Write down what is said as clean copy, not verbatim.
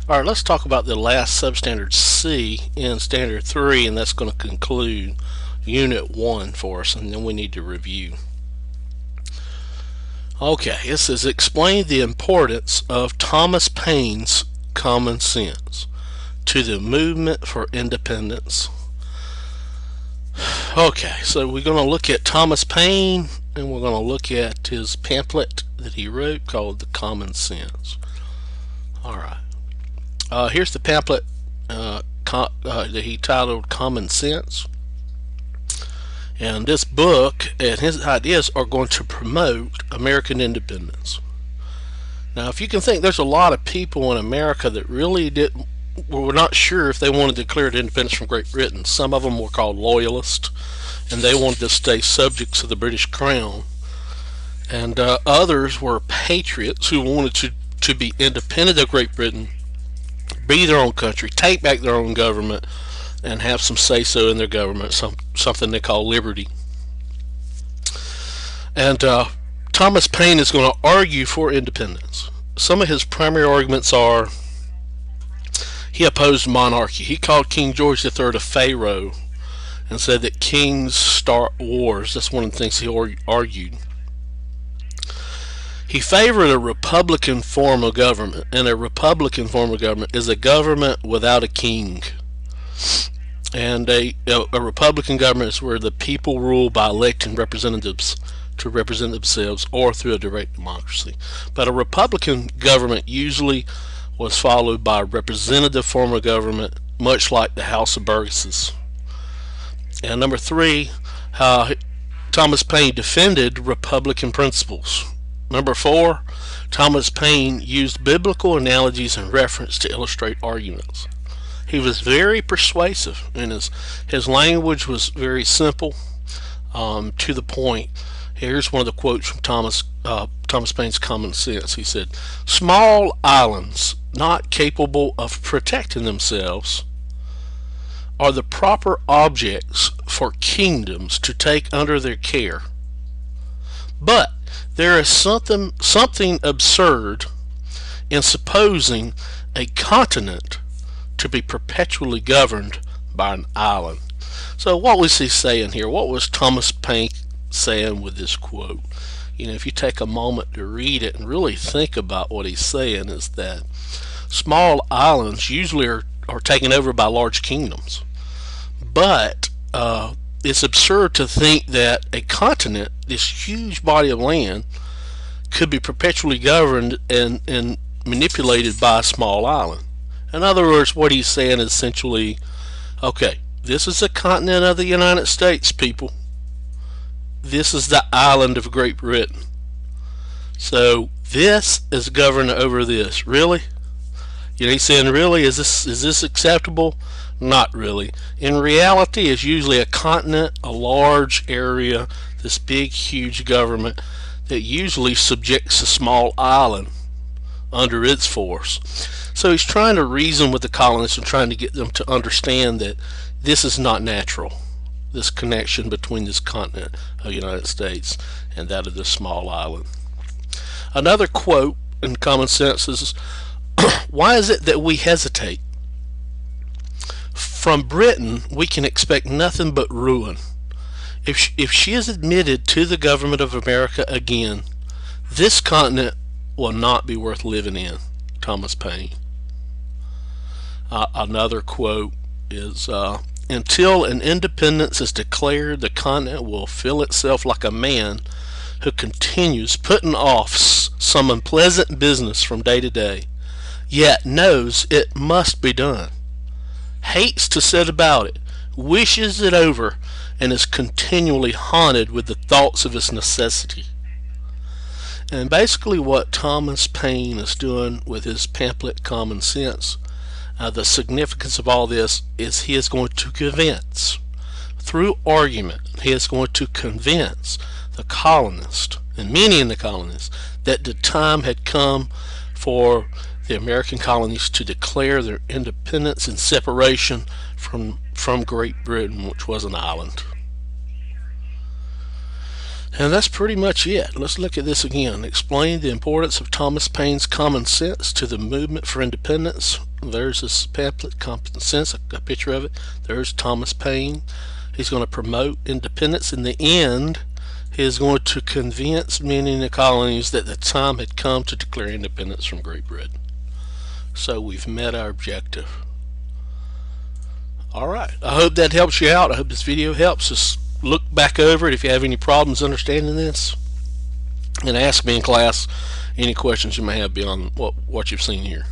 All right, let's talk about the last substandard C in Standard 3, and that's going to conclude Unit 1 for us, and then we need to review. Okay, it says explain the importance of Thomas Paine's common sense to the movement for independence. Okay, so we're going to look at Thomas Paine, and we're going to look at his pamphlet that he wrote called The Common Sense. All right. Here's the pamphlet that he titled Common Sense. And this book and his ideas are going to promote American independence. Now, if you can think, there's a lot of people in America that really were not sure if they wanted to declare independence from Great Britain. Some of them were called loyalists, and they wanted to stay subjects of the British Crown. And others were patriots who wanted to be independent of Great Britain, be their own country, take back their own government, and have some say-so in their government, something they call liberty. And Thomas Paine is going to argue for independence. Some of his primary arguments are he opposed monarchy. He called King George III a pharaoh and said that kings start wars. That's one of the things he argued. He favored a republican form of government, and a republican form of government is a government without a king. And a republican government is where the people rule by electing representatives to represent themselves or through a direct democracy. But a republican government usually was followed by a representative form of government, much like the House of Burgesses. And number three, Thomas Paine defended republican principles. Number four, Thomas Paine used biblical analogies and reference to illustrate arguments. He was very persuasive, and his language was very simple, to the point. Here's one of the quotes from Thomas Paine's Common Sense. He said, "Small islands not capable of protecting themselves are the proper objects for kingdoms to take under their care. But there is something absurd in supposing a continent to be perpetually governed by an island." So what was he saying here? What was Thomas Paine saying with this quote? You know, if you take a moment to read it and really think about what he's saying, is that small islands usually are taken over by large kingdoms. But it's absurd to think that a continent, this huge body of land, could be perpetually governed and manipulated by a small island. In other words, what he's saying is essentially, okay, this is the continent of the United States, people. This is the island of Great Britain. So this is governed over this. Really? You know, he's saying, really, is this acceptable? Not really. In reality, it's usually a continent, a large area, this big, huge government that usually subjects a small island under its force. So he's trying to reason with the colonists and trying to get them to understand that this is not natural, this connection between this continent of the United States and that of this small island. Another quote in Common Sense is, "Why is it that we hesitate? From Britain we can expect nothing but ruin. If she is admitted to the government of America again, this continent will not be worth living in." Thomas Paine. Another quote is, "Until an independence is declared, the continent will feel itself like a man who continues putting off some unpleasant business from day to day, yet knows it must be done, hates to set about it, wishes it over, and is continually haunted with the thoughts of its necessity." And basically what Thomas Paine is doing with his pamphlet Common Sense, the significance of all this is he is going to convince, through argument, he is going to convince the colonists, and many in the colonists, that the time had come for the American colonies to declare their independence and separation from Great Britain, which was an island. And that's pretty much it. Let's look at this again. Explain the importance of Thomas Paine's Common Sense to the movement for independence. There's this pamphlet, Common Sense, a picture of it. There's Thomas Paine. He's going to promote independence. In the end, he is going to convince many in the colonies that the time had come to declare independence from Great Britain. So we've met our objective. Alright, I hope that helps you out. I hope this video helps. Just look back over it if you have any problems understanding this, and ask me in class any questions you may have beyond what you've seen here.